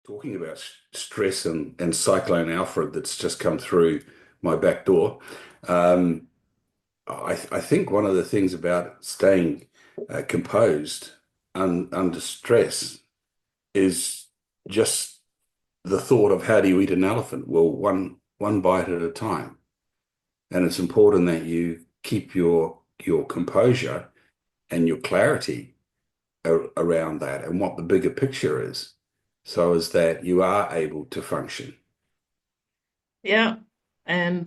Talking about stress and Cyclone Alfred that's just come through my back door. Um, I think one of the things about staying composed under stress is just the thought of how do you eat an elephant? Well, one bite at a time. And it's important that you keep your composure and your clarity around that and what the bigger picture is, so as that you are able to function. Yeah. And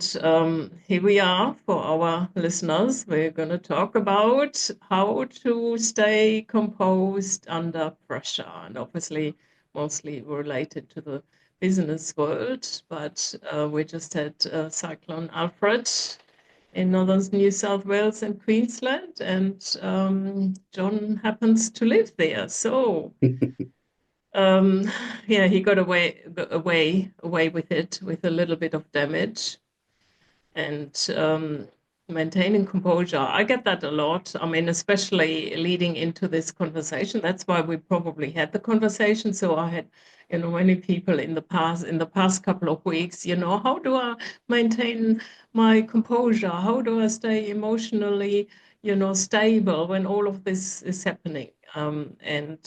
here we are for our listeners. We're going to talk about how to stay composed under pressure, and obviously, mostly related to the business world. But we just had Cyclone Alfred in northern New South Wales and Queensland, and John happens to live there. So um, yeah, he got away with it with a little bit of damage and maintaining composure. I get that a lot. I mean, especially leading into this conversation. That's why we probably had the conversation. So I had, many people in the past couple of weeks, how do I maintain my composure? How do I stay emotionally, stable when all of this is happening? And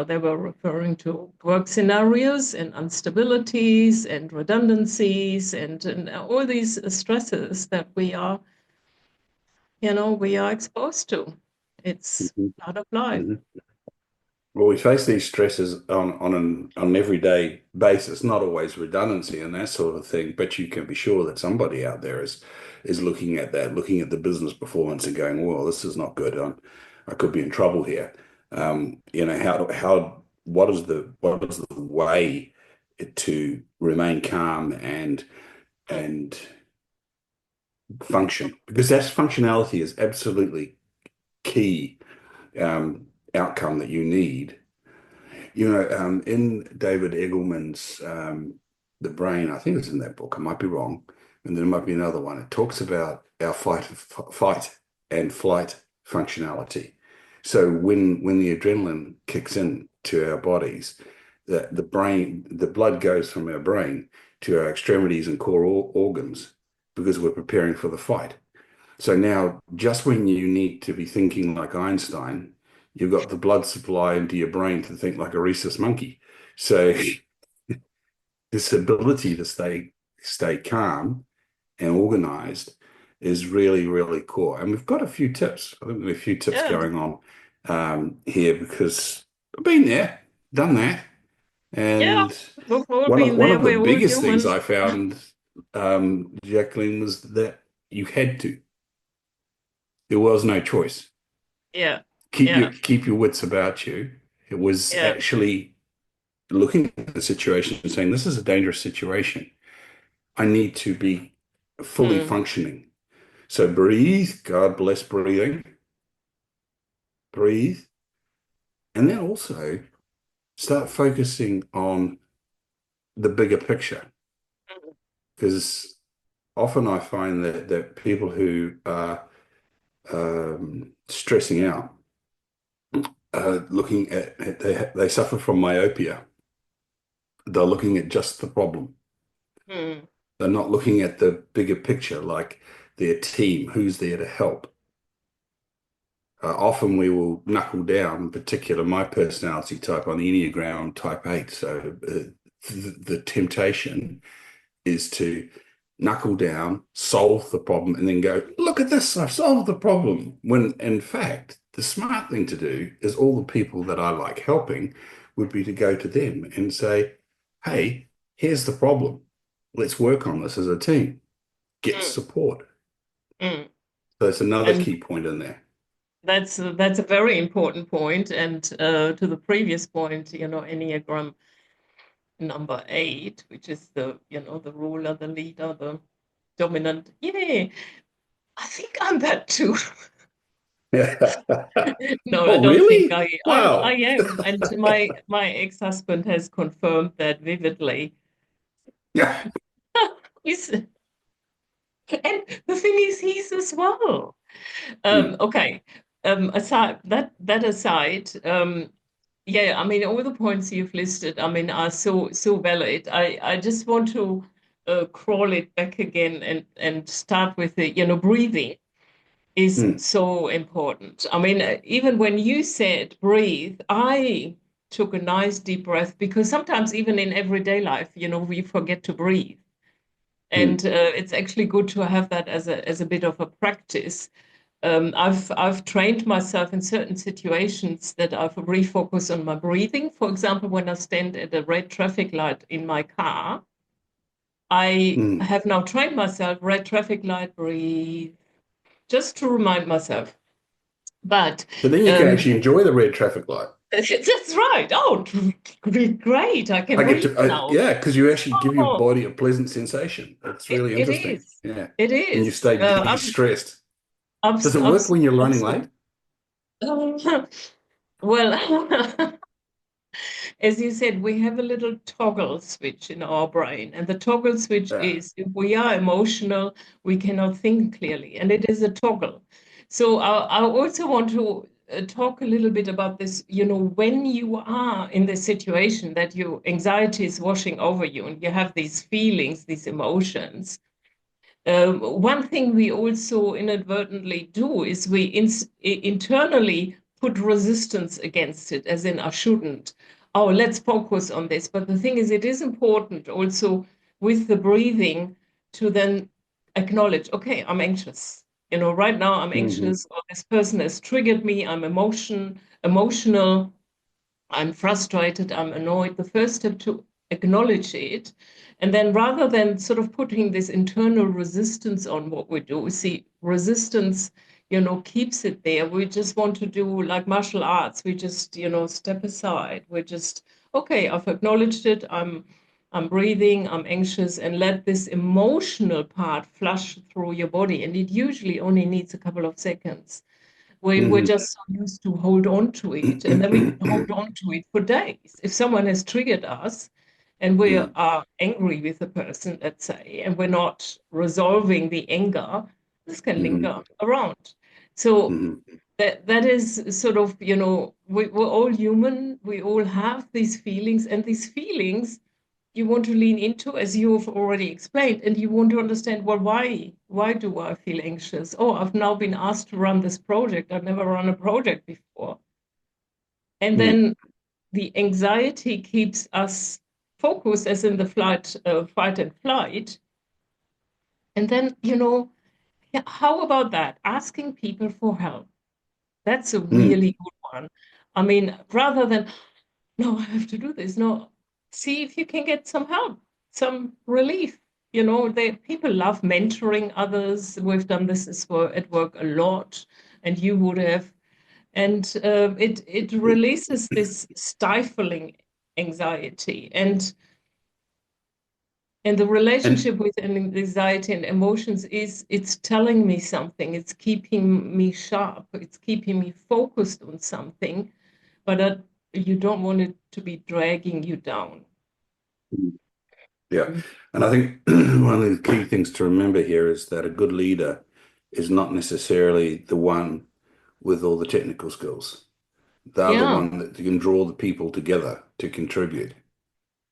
they were referring to work scenarios and instabilities and redundancies and all these stresses that we are exposed to. It's Mhm. part of life. Mhm. Well, we face these stresses on an everyday basis, not always redundancy and that sort of thing, but you can be sure that somebody out there is looking at that, looking at the business performance and going, well, this is not good. I could be in trouble here. What is the way to remain calm Mm, and function? Because that functionality is absolutely key outcome that you need. In David Eagleman's The Brain, I think it's in that book. I might be wrong, and there might be another one. It talks about our fight and flight functionality. So when the adrenaline kicks in to our bodies, the blood goes from our brain to our extremities and core organs because we're preparing for the fight. So now, just when you need to be thinking like Einstein, you've got the blood supply into your brain to think like a rhesus monkey. So this ability to stay calm and organized is really, really core. And we've got a few tips. I think we have a few tips yeah, going on here because I've been there, done that. yeah. And We've all one of been one there. of the We're all biggest things human. I found, Jacqueline, was that you had to. There was no choice. Yeah, Keep your yeah, keep your wits about you. It was yeah. actually looking at the situation and saying, this is a dangerous situation. I need to be fully Mm, functioning. So breathe, God bless breathing, breathe, and then also start focusing on the bigger picture. Because often I find that people who are stressing out, looking at they suffer from myopia. They're looking at just the problem. mm, They're not looking at the bigger picture, like their team, who's there to help. Often we will knuckle down, in particular my personality type on the Enneagram type 8. So the temptation is to knuckle down, solve the problem, and then go, look at this, I've solved the problem. When in fact, the smart thing to do is all the people that I like helping would be to go to them and say, hey, here's the problem. Let's work on this as a team. Get mm, support. mm. So that's another And key point in there. that's a very important point. And to the previous point, Enneagram number 8, which is the ruler, the leader, the dominant. Yeah, I think I'm that too. No, I Oh, don't think really? I Wow. am. And my ex-husband has confirmed that vividly. Yeah. He's, and the thing is, he's as well. Mm, Okay. Aside that aside, Yeah, I mean, all the points you've listed, I mean, are so valid. I just want to crawl it back again and start with the, breathing is Mm, so important. I mean, even when you said breathe, I took a nice deep breath because sometimes even in everyday life, we forget to breathe. mm, And it's actually good to have that as a bit of a practice. I've trained myself in certain situations that I've refocused on my breathing. For example, when I stand at a red traffic light in my car, I mm. have now trained myself, red traffic light, breathe, just to remind myself. But So then you can um, actually enjoy the red traffic light. that's right. Oh, great. I can I get breathe to, now. yeah, because you actually give your Oh, body a pleasant sensation. It's really it interesting. is. Yeah. It And you is. stay de-stressed. Does it work when you're running Absolutely. late? Well, as you said, we have a little toggle switch in our brain. And the toggle switch Yeah. is if we are emotional, we cannot think clearly. And it is a toggle. So I also want to talk a little bit about this. When you are in the situation that your anxiety is washing over you and you have these feelings, these emotions, one thing we also inadvertently do is we internally put resistance against it, as in I shouldn't. Oh, let's focus on this. But the thing is, it is important also with the breathing to then acknowledge, okay, I'm anxious. Right now I'm Hmm. anxious, or this person has triggered me. I'm emotional. I'm frustrated, I'm annoyed. The first step to acknowledge it. And then rather than sort of putting this internal resistance on what we do, see, resistance, keeps it there. We just want to do like martial arts. We just, step aside. We just, okay, I've acknowledged it. I'm breathing, I'm anxious, and let this emotional part flush through your body. And it usually only needs a couple of seconds. We're Hmm. just so used to hold on to it, and then we can hold on to it for days. If someone has triggered us and we Mm, are angry with the person, let's say, and we're not resolving the anger, this can mhm, linger around. So mhm, that is sort of, we're all human. We all have these feelings, and these feelings you want to lean into, as you've already explained, and you want to understand, well, why do I feel anxious? Oh, I've now been asked to run this project. I've never run a project before. And mm. then the anxiety keeps us focused, as in the fight and flight. And then, yeah, how about that? Asking people for help. That's a Mm. really good one. I mean, rather than, no, I have to do this. No, see if you can get some help, some relief. People love mentoring others. We've done this at work a lot, and you would have. And it releases this stifling anxiety, and the And relationship with anxiety and emotions is it's telling me something. It's keeping me sharp. It's keeping me focused on something, but you don't want it to be dragging you down. yeah, Mm. and I think one of the key things to remember here is that a good leader is not necessarily the one with all the technical skills. They're the Yeah, one that can draw the people together to contribute.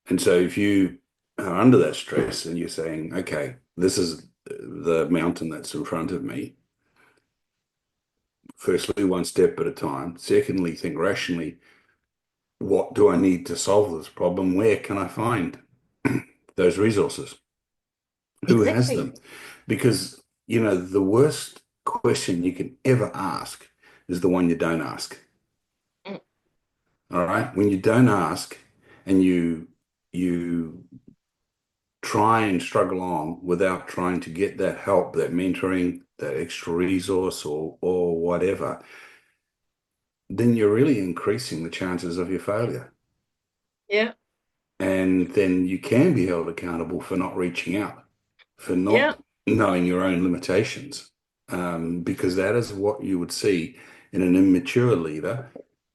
And so if you are under that stress and you're saying, okay, this is the mountain that's in front of me, firstly, one step at a time. Secondly, think rationally, what do I need to solve this problem? Where can I find those resources? Who has exactly. them? Because, the worst question you can ever ask is the one you don't ask. Mm. All right. When you don't ask and you try and struggle on without trying to get that help, that mentoring, that extra resource or whatever, then you're really increasing the chances of your failure. Yeah, And then you can be held accountable for not reaching out, for yeah, not knowing your own limitations, because that is what you would see in an immature leader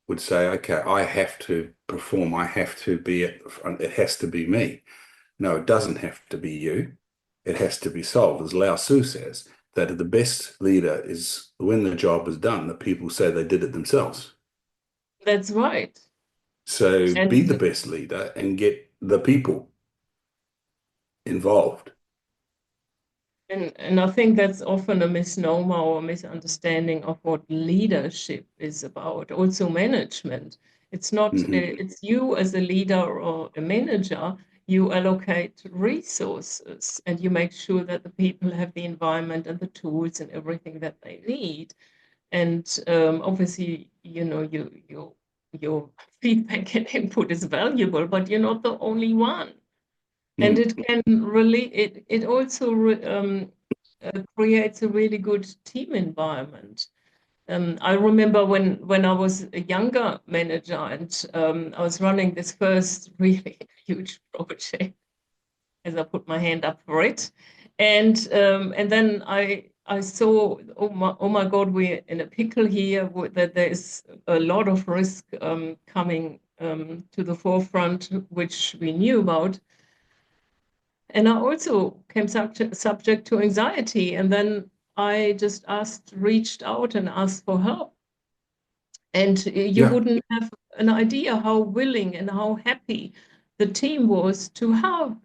would say, okay, I have to perform, I have to be at the front, it has to be me. No, it doesn't have to be you. It has to be solved. As Lao Tzu says, that the best leader is when the job is done, the people say they did it themselves. that's right. So be And the best leader and get the people involved. and I think that's often a misnomer or a misunderstanding of what leadership is about, also management. It's not, Hmm. it's you as a leader or a manager, you allocate resources and you make sure that the people have the environment and the tools and everything that they need. And obviously, your feedback and input is valuable, but you're not the only one. And Mm. it can really, it also creates a really good team environment. I remember when I was a younger manager and I was running this first really huge project as I put my hand up for it. And then I saw, oh my God, we're in a pickle here, that there's a lot of risk coming to the forefront, which we knew about. And I also came subject to anxiety. And then I just reached out and asked for help. And you Yeah. wouldn't have an idea how willing and how happy the team was to help.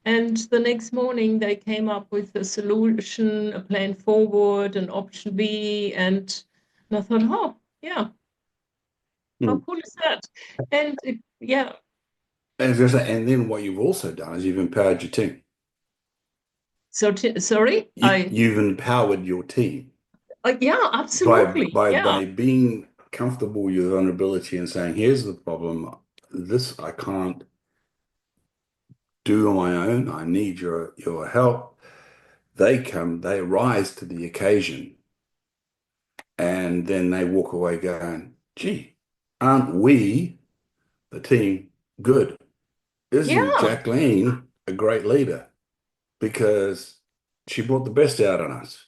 And the next morning, they came up with a solution, a plan forward, an option B. And I thought, oh, yeah, how Mm. cool is that? And yeah, And then what you've also done is you've empowered your team. so sorry, You've empowered your team yeah, by absolutely. by Yeah, by being comfortable with your vulnerability and saying, "Here's the problem. This I can't do on my own. I need your help." They rise to the occasion, and then they walk away going, "Gee, aren't we, the team, good? Isn't yeah, Jacqueline a great leader? Because she brought the best out on us."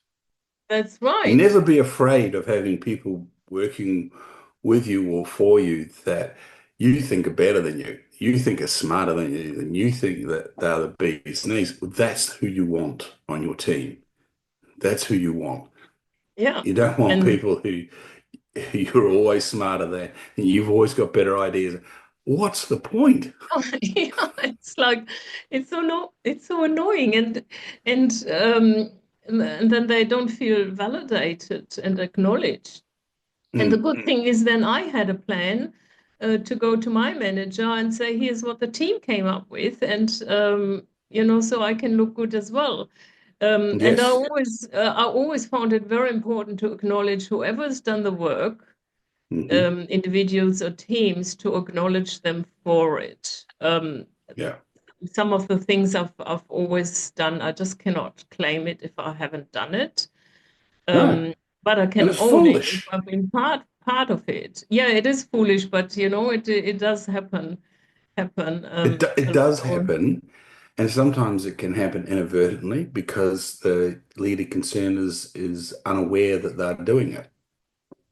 that's right. Never be afraid of having people working with you or for you that you think are better than you think are smarter than you, and you think that they're the bee's knees. That's who you want on your team. That's who you want. Yeah. You don't want And people who you're always smarter than, and you've always got better ideas. What's the point? yeah, it's like it's so annoying and and then they don't feel validated and acknowledged. And the Mm, good thing is then I had a plan to go to my manager and say, here's what the team came up with, and so I can look good as well. And yes. I always found it very important to acknowledge whoever's done the work, Hmm. individuals or teams, to acknowledge them for it. Yeah. Some of the things I've always done, I just cannot claim it if I haven't done it. No. Um, but I And can it's own it if foolish. I've been part of it. Yeah, it is foolish, but it does happen It a lot. does happen, and sometimes it can happen inadvertently because the leader concerned is unaware that they're doing it.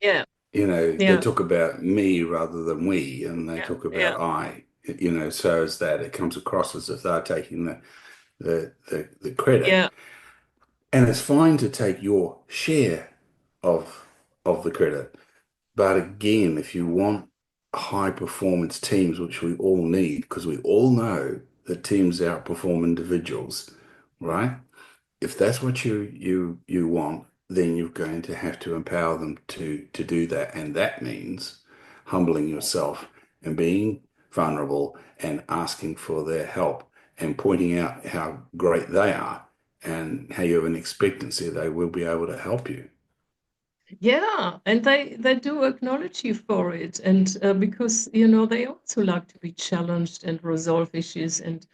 Yeah, They yeah, talk about me rather than we, and they yeah, talk yeah, about I. So as that it comes across as if they're taking the credit, yeah, and it's fine to take your share of the credit. But again, if you want high performance teams, which we all need, because we all know that teams outperform individuals, right? If that's what you want, then you're going to have to empower them to do that. And that means humbling yourself and being vulnerable and asking for their help and pointing out how great they are and how you have an expectancy they will be able to help you. yeah. And they do acknowledge you for it, and because they also like to be challenged and resolve issues and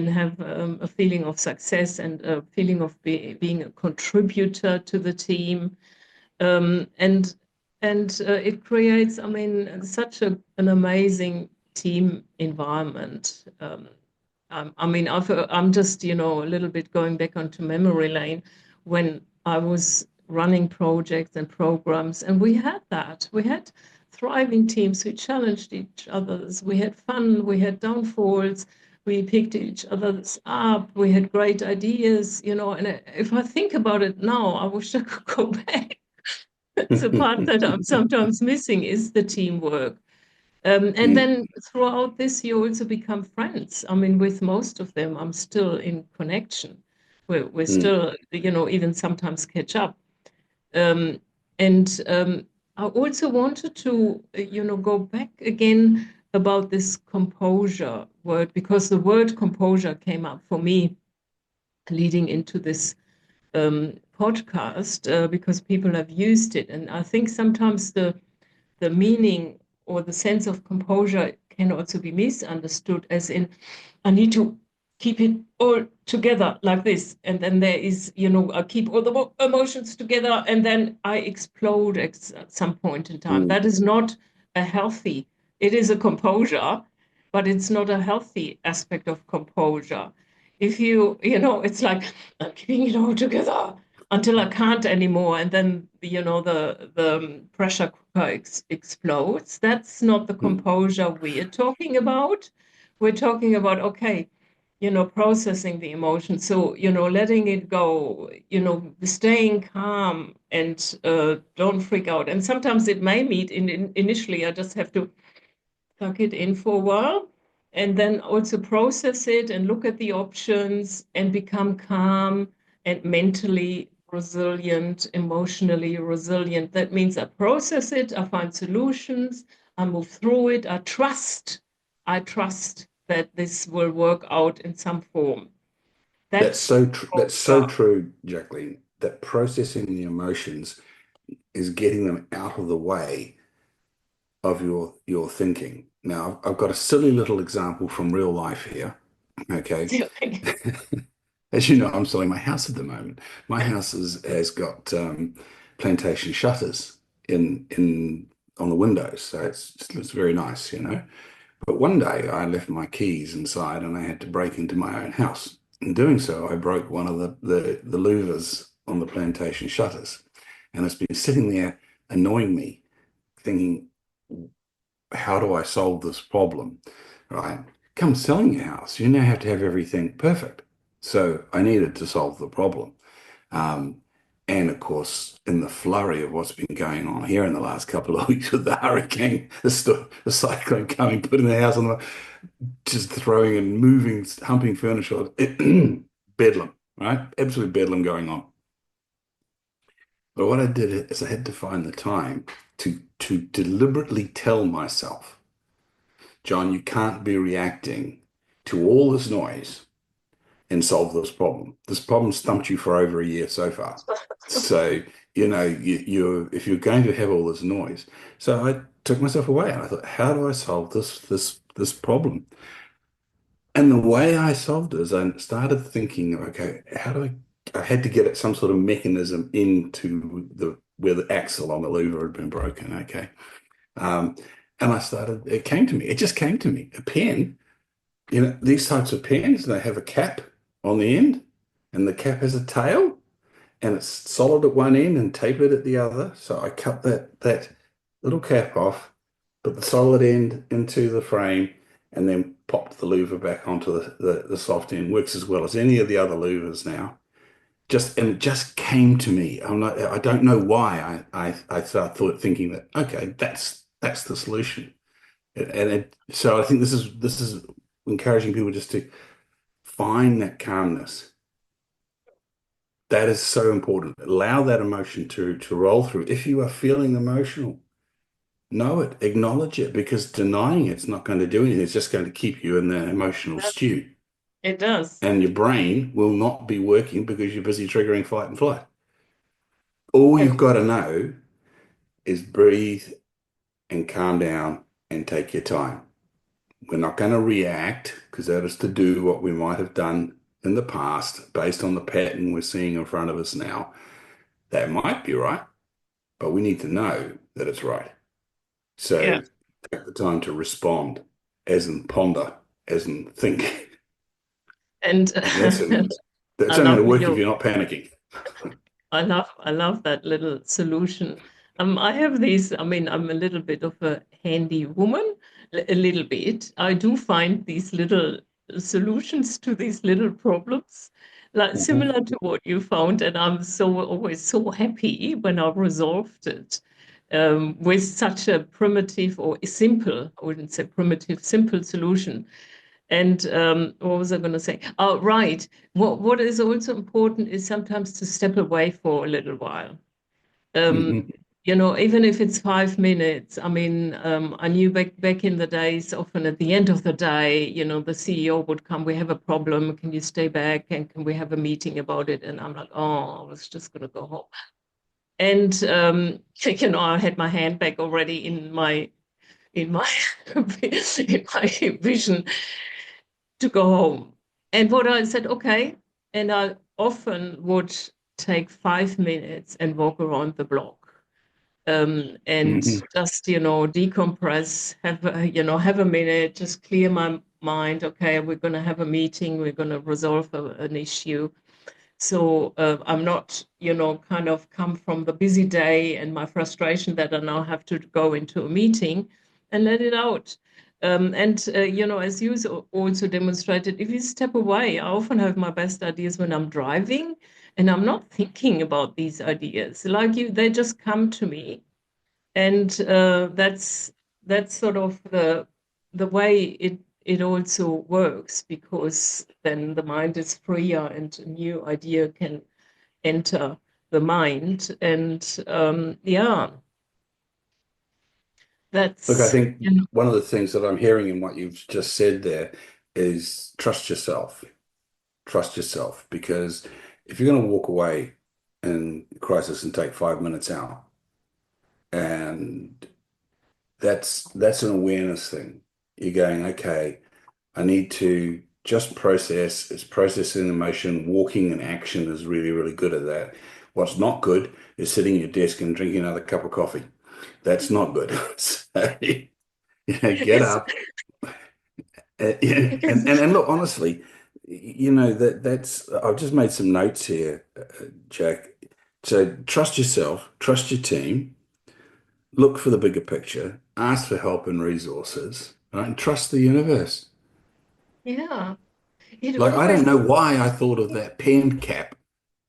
have a feeling of success and a feeling of being a contributor to the team. And it creates, I mean, such an amazing team environment. I mean, I'm just, a little bit going back onto memory lane when I was running projects and programs, and we had that. We had thriving teams who challenged each others. We had fun, we had downfalls, we picked each other's up, we had great ideas, and if I think about it now, I wish I could go back. That's the part that I'm sometimes missing is the teamwork. And then throughout this, you also become friends. I mean, with most of them, I'm still in connection. We're still, even sometimes catch up. Um, and I also wanted to, go back again about this composure word, because the word composure came up for me leading into this podcast, because people have used it. And I think sometimes the meaning or the sense of composure can also be misunderstood, as in, I need to keep it all together like this. And then there is, I keep all the emotions together and then I explode at some point in time. That is not a healthy, it is a composure, but it's not a healthy aspect of composure. If it's like, I'm keeping it all together until I can't anymore, and then the pressure cooker explodes. That's not the composure we're talking about. We're talking about, okay, processing the emotion. So, letting it go, staying calm and don't freak out. And sometimes it may meet initially, I just have to tuck it in for a while and then also process it and look at the options and become calm and mentally resilient, emotionally resilient. That means I process it, I find solutions, I move through it, I trust that this will work out in some form. That's That's so true. That's so composure. true, Jacqueline. That processing the emotions is getting them out of the way of your thinking. Now, I've got a silly little example from real life here. Okay. As you know, I'm selling my house at the moment. My house has got plantation shutters in on the windows, so it's very nice, you know. But one day I left my keys inside and I had to break into my own house. In doing so, I broke one of the louvers on the plantation shutters. And it's been sitting there annoying me, thinking, how do I solve this problem? Right? Come selling your house, you now have to have everything perfect. So I needed to solve the problem. Um, and of course, in the flurry of what's been going on here in the last couple of weeks with the hurricane, the cyclone coming, putting the house on the, just throwing and moving, humping furniture, bedlam, right? Absolute bedlam going on. But what I did is I had to find the time to deliberately tell myself, John, you can't be reacting to all this noise and solve this problem. This problem stumped you for over a year so far. So, you're if you're going to have all this noise. So I took myself away and I thought, how do I solve this problem? And the way I solved it is I started thinking, okay, I had to get at some sort of mechanism into the where the axle on the lever had been broken. Okay. Um, and it came to me. It just came to me. A pen, these types of pens, they have a cap on the end, and the cap has a tail, and it's solid at one end and tapered at the other. So I cut that little cap off, put the solid end into the frame, and then popped the louver back onto the soft end. Works as well as any of the other louvers now. It just came to me. I don't know why I started thinking that, okay, that's the solution. So I think this is encouraging people just to find that calmness. That is so important. Allow that emotion to roll through. If you are feeling emotional, know it, acknowledge it, because denying it's not going to do anything. It's just going to keep you in that emotional stew. It does. And your brain will not be working because you're busy triggering fight and flight. All you've And got to know is breathe and calm down and take your time. We're not going to react because that is to do what we might have done in the past based on the pattern we're seeing in front of us now. That might be right, but we need to know that it's right. yeah, So take the time to respond, as in ponder, as in think. and And that's and I that's only going love to work if your you're not panicking. I love that little solution. I have these, I mean, I'm a little bit of a handy woman, a little bit. I do find these little solutions to these little problems, like Mhm. similar to what you found, and I'm so always so happy when I've resolved it. with such a primitive or simple, I wouldn't say primitive, simple solution. And what was I going to say? Oh, right. What is also important is sometimes to step away for a little while. Um, Mhm. Even if it's 5 minutes. I mean, I knew back in the days, often at the end of the day, the CEO would come, we have a problem, can you stay back and can we have a meeting about it? And I'm like, oh, I was just going to go home. And I had my handbag already in my in my vision to go home. And what I said, okay. And I often would take 5 minutes and walk around the block. And Mhm. just, decompress, have a minute, just clear my mind. Okay, we're going to have a meeting, we're going to resolve an issue. So I'm not, kind of come from the busy day and my frustration that I now have to go into a meeting and let it out. And as you also demonstrated, if you step away, I often have my best ideas when I'm driving and I'm not thinking about these ideas. Like you, they just come to me. And that's sort of the way it also works, because then the mind is freer and a new idea can enter the mind. And yeah, Look, I that's think one of the things that I'm hearing in what you've just said there is trust yourself. Trust yourself, because if you're going to walk away in crisis and take 5 minutes out, and that's an awareness thing. You're going, okay, I need to just process. It's processing emotion. Walking in action is really, really good at that. What's not good is sitting at your desk and drinking another cup of coffee. That's not good. So, get it's, up. And look, honestly, that's I've just made some notes here, Jack. So trust yourself, trust your team, look for the bigger picture, ask for help and resources, right? And trust the universe. yeah, it Like, I don't always know why I thought of that pen cap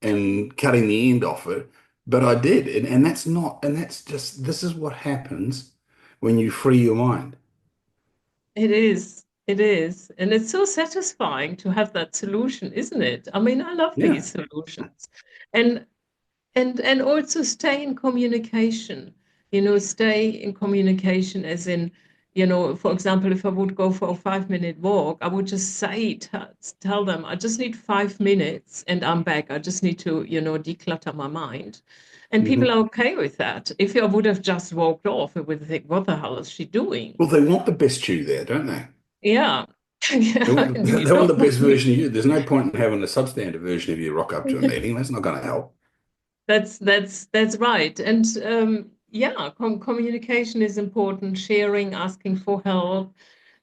and cutting the end off it, but I did. And that's not, and that's just, this is what happens when you free your mind. It is. It is. And it's so satisfying to have that solution, isn't it? I mean, I love Yeah. these solutions. And and also stay in communication. Stay in communication as in, for example, if I would go for a 5 minute walk, I would just tell them, I just need 5 minutes and I'm back. I just need to, declutter my mind. And people Mhm. are okay with that. If I would have just walked off, it would think, what the hell is she doing? Well, they want the best you there, don't they? Yeah. Yeah, and you They want the don't best version of you. There's no point in having a substandard version of you rock up to a meeting. That's not going to help. That's right. And yeah, communication is important, sharing, asking for help.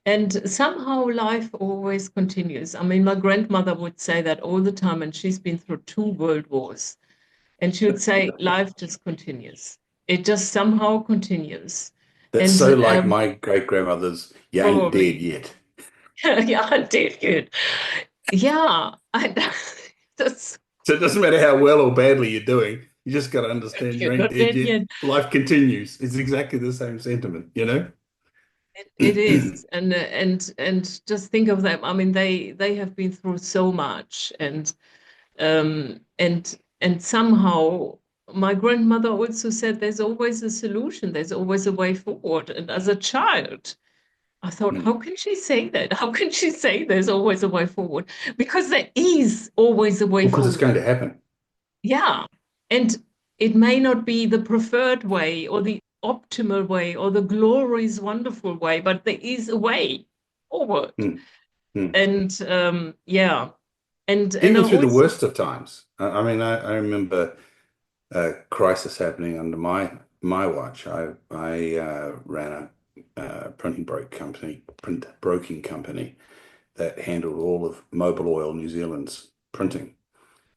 And somehow life always continues. I mean, my grandmother would say that all the time, and she's been through 2 world wars. And she would say, life just continues. It just somehow continues. That's And so like my great grandmother's, you ain't dead probably, yet. yeah, I did good. Yeah, that's So it doesn't matter how well or badly you're doing. You just got to understand you you're ain't not dead dead yet. yet. Life continues. It's exactly the same sentiment, you know? It is, and just think of them. I mean, they have been through so much, and somehow my grandmother also said there's always a solution, there's always a way forward. And as a child, I thought, how can she say that? How can she say there's always a way forward? Because there is always a way Well, because it's forward. going to happen. Yeah. And it may not be the preferred way or the optimal way or the glorious, wonderful way, but there is a way forward. Mm, mm. And yeah. And I Even through the also, worst of times. I mean, I remember a crisis happening under my watch. I ran a print broking company that handled all of Mobil Oil New Zealand's printing.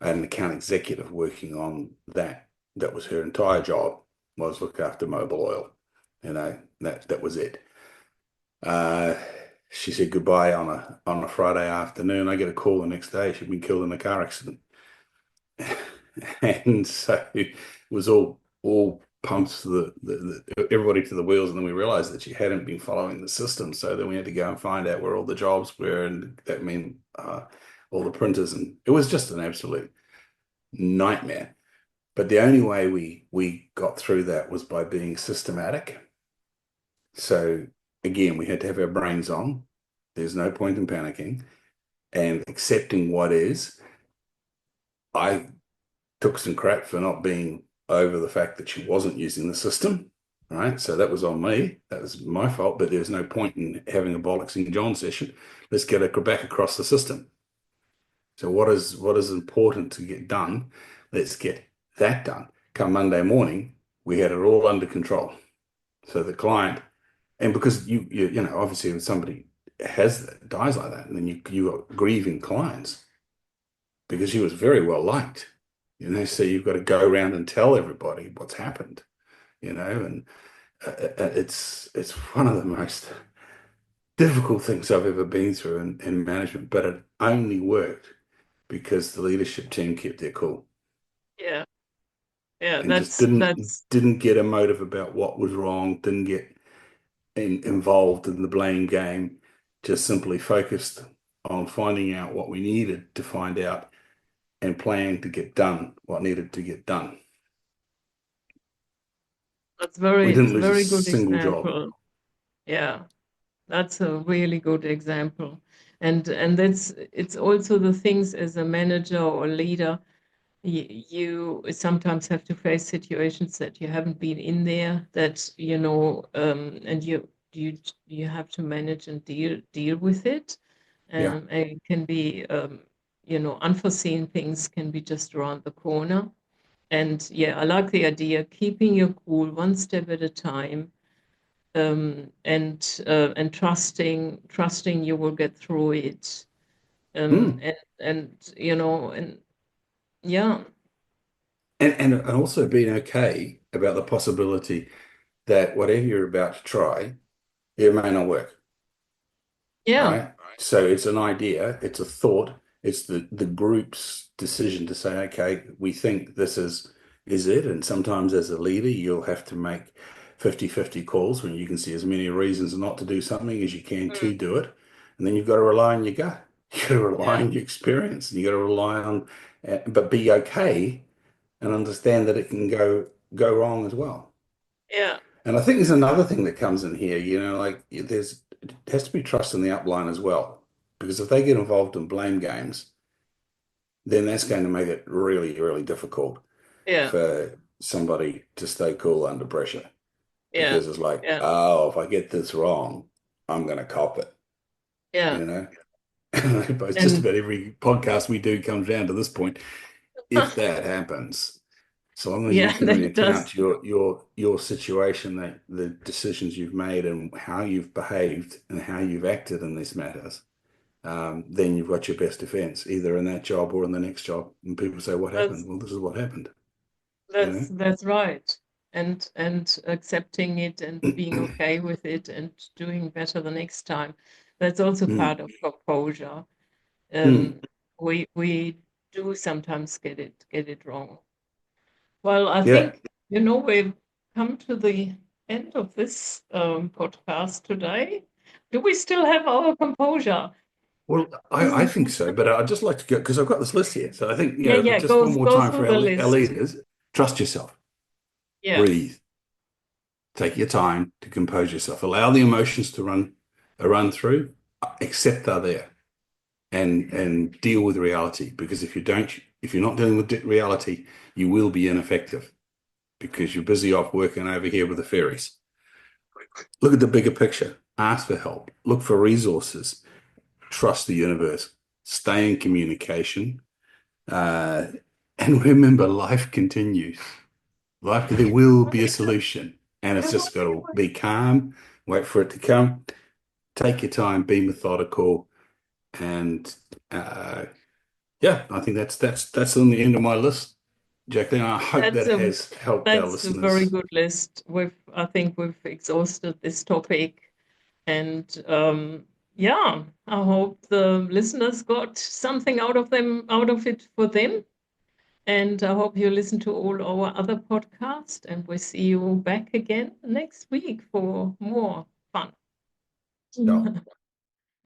I had an account executive working on that. That was her entire job, was look after Mobil Oil. That was it. Uh, she said goodbye on a Friday afternoon. I get a call the next day. She'd been killed in a car accident. And so it was all pumps everybody to the wheels, and then we realized that she hadn't been following the system. So then we had to go and find out where all the jobs were, and that meant all the printers, and it was just an absolute nightmare. But the only way we got through that was by being systematic. So again, we had to have our brains on. There's no point in panicking and accepting what is. I took some crap for not being over the fact that she wasn't using the system, right? So that was on me. That was my fault, but there's no point in having a bollocks in John session. Let's get her back across the system. So what is important to get done? Let's get that done. Come Monday morning, we had it all under control. So the client, and because obviously when somebody dies like that, and then you got grieving clients because she was very well liked, so you've got to go around and tell everybody what's happened, and it's one of the most difficult things I've ever been through in management, but it only worked because the leadership team kept their cool Yeah. Yeah. and just didn't That's didn't get emotive about what was wrong, didn't get involved in the blame game, just simply focused on finding out what we needed to find out and plan to get done what needed to get done. We it's didn't a lose a very good single job. example. Yeah. That's a really good example. And it's also the things as a manager or leader, you sometimes have to face situations that you haven't been in there, that and you have to manage and deal with it. Yeah. And it can be unforeseen things can be just around the corner. And yeah, I like the idea, keeping your cool one step at a time, and trusting you will get through it. Mm. And yeah, And also being okay about the possibility that whatever you're about to try, it may not work. yeah, Right? So it's an idea, it's a thought, it's the group's decision to say, okay, we think this is it. And sometimes as a leader, you'll have to make 50-50 calls when you can see as many reasons not to do something as you can mm, to do it. And then you've got to rely on your gut. You got to rely yeah, on your experience. And you got to rely on, but be okay and understand that it can go wrong as well. yeah, And I think there's another thing that comes in here, like it has to be trust in the upline as well. Because if they get involved in blame games, then that's going to make it really, really difficult yeah, for somebody to stay cool under pressure. yeah, Because it's like, yeah, oh, if I get this wrong, I'm going to cop it, yeah. you know? But it's just And about every podcast we do comes down to this point. If that happens, so long as you yeah, can that does. recount your situation, that the decisions you've made and how you've behaved and how you've acted in these matters, then you've got your best defense, either in that job or in the next job. And people say, "What happened?" That's Well, this is what happened, you that's know. that's right. And accepting it and being okay with it and doing better the next time. That's also Mm, part of composure. mm, Um, we do sometimes get it wrong. Well, I yeah. think we've come to the end of this podcast today. Do we still have our composure? Well, I think so, but I'd just like to go because I've got this list here. So I think, Yeah, yeah. just one more Go time through for the our list. leaders, trust yourself, Yeah, breathe, take your time to compose yourself, allow the emotions to run through, accept they're there, and deal with reality. Because if you're not dealing with reality, you will be ineffective because you're busy off working over here with the fairies. Look at the bigger picture. Ask for help. Look for resources. Trust the universe. Stay in communication. Uh, and remember, life continues. There will be a solution. And it's just got to be calm, wait for it to come. Take your time, be methodical. And yeah, I think that's on the end of my list. Jacqueline, I hope that's that a has helped our that's a very listeners. good list. I think we've exhausted this topic, and yeah, I hope the listeners got something out of it for them. And I hope you listen to all our other podcasts, and we'll see you back again next week for more fun. So